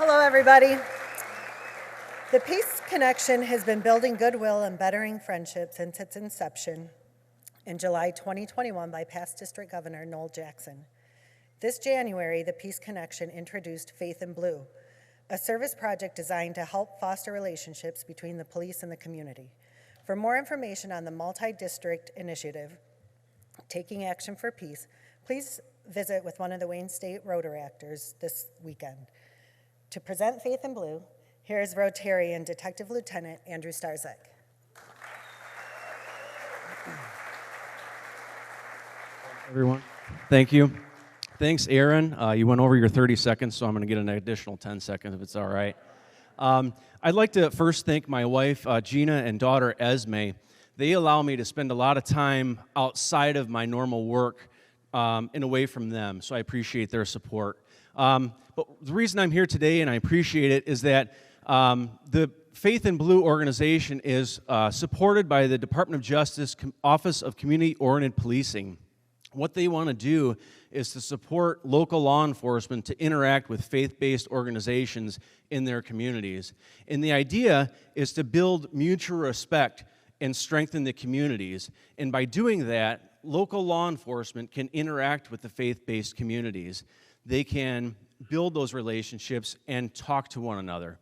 Hello, everybody. The Peace Connection has been building goodwill and bettering friendship since its inception in July 2021 by past District Governor Noel Jackson. This January, the Peace Connection introduced Faith in Blue, a service project designed to help foster relationships between the police and the community. For more information on the multi-district initiative, Taking Action for Peace, please visit with one of the Wayne State Rotary actors this weekend. To present Faith in Blue, here is Rotarian Detective Lieutenant Andrew Starzec. Everyone, thank you. Thanks, Erin. You went over your 30 seconds, so I'm going to get an additional 10 seconds if it's all right. I'd like to first thank my wife, Gina, and daughter, Esme. They allow me to spend a lot of time outside of my normal work and away from them, so I appreciate their support. But the reason I'm here today, and I appreciate it, is that the Faith in Blue organization is supported by the Department of Justice Office of Community-Oriented Policing. What they want to do is to support local law enforcement to interact with faith-based organizations in their communities. And the idea is to build mutual respect and strengthen the communities. And by doing that, local law enforcement can interact with the faith-based communities. They can build those relationships and talk to one another.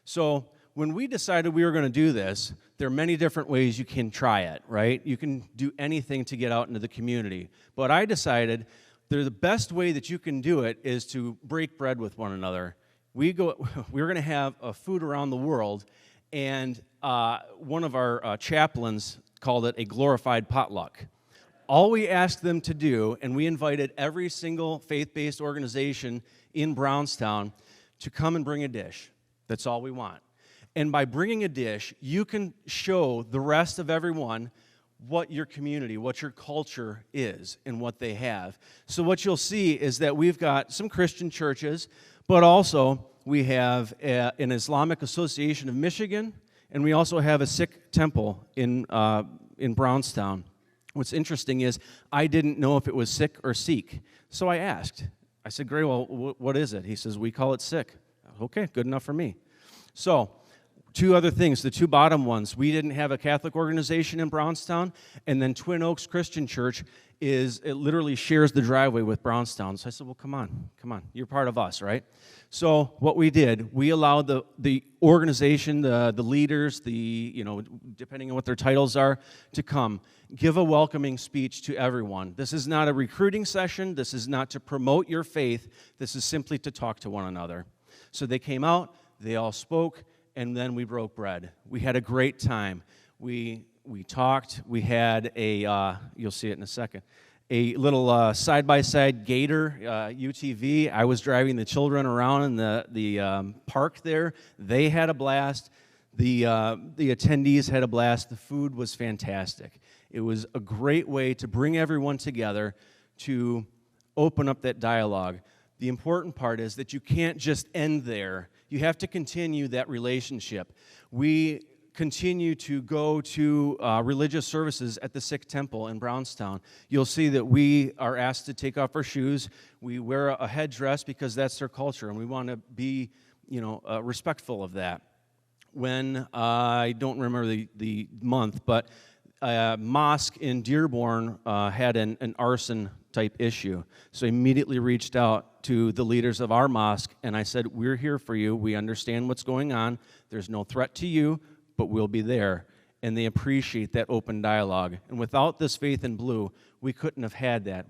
So when we decided we were going to do this, there are many different ways you can try it, right? You can do anything to get out into the community. But I decided the best way that you can do it is to break bread with one another. We're going to have a food around the world, and one of our chaplains called it a glorified potluck. All we asked them to do, and we invited every single faith-based organization in Brownstown to come and bring a dish. That's all we want. And by bringing a dish, you can show the rest of everyone what your community, what your culture is, and what they have. So what you'll see is that we've got some Christian churches, but also we have an Islamic Association of Michigan, and we also have a Sikh temple in Brownstown. What's interesting is I didn't know if it was Sikh or Sikh, so I asked. I said, "Great, well, what is it?" He says, "We call it Sikh." Okay, good enough for me. So, two other things, the two bottom ones. We didn't have a Catholic organization in Brownstown, and then Twin Oaks Christian Church it literally shares the driveway with Brownstown. So I said, well, come on, you're part of us, right? So what we did, we allowed the organization, the leaders, depending on what their titles are, to come, give a welcoming speech to everyone. This is not a recruiting session. This is not to promote your faith. This is simply to talk to one another. So they came out, they all spoke, and then we broke bread. We had a great time. We talked. We had you'll see it in a second, a little side-by-side Gator UTV. I was driving the children around in the park there. They had a blast. The attendees had a blast. The food was fantastic. It was a great way to bring everyone together to open up that dialogue. The important part is that you can't just end there. You have to continue that relationship. We continue to go to religious services at the Sikh temple in Brownstown. You'll see that we are asked to take off our shoes. We wear a headdress because that's their culture, and we want to be, respectful of that. When I don't remember the month, but a mosque in Dearborn had an arson type issue. So I immediately reached out to the leaders of our mosque, and I said, we're here for you. We understand what's going on. There's no threat to you, but we'll be there. And they appreciate that open dialogue. And without this Faith in Blue, we couldn't have had that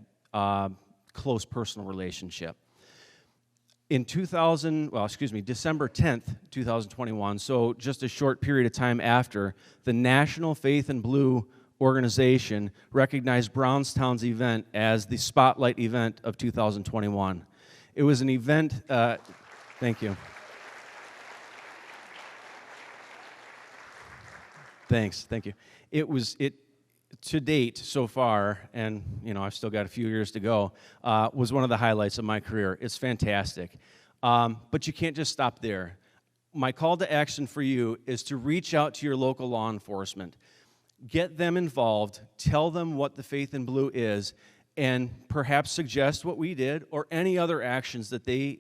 close personal relationship. In December 10th, 2021, so just a short period of time after, the National Faith in Blue organization recognized Brownstown's event as the spotlight event of 2021. It was an event, thank you. Thank you. It to date so far, and I've still got a few years to go, was one of the highlights of my career. It's fantastic. But you can't just stop there. My call to action for you is to reach out to your local law enforcement. Get them involved, tell them what the Faith in Blue is, and perhaps suggest what we did or any other actions that they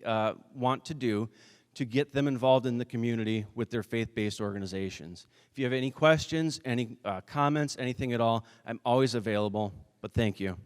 want to do to get them involved in the community with their faith-based organizations. If you have any questions, any comments, anything at all, I'm always available, but thank you.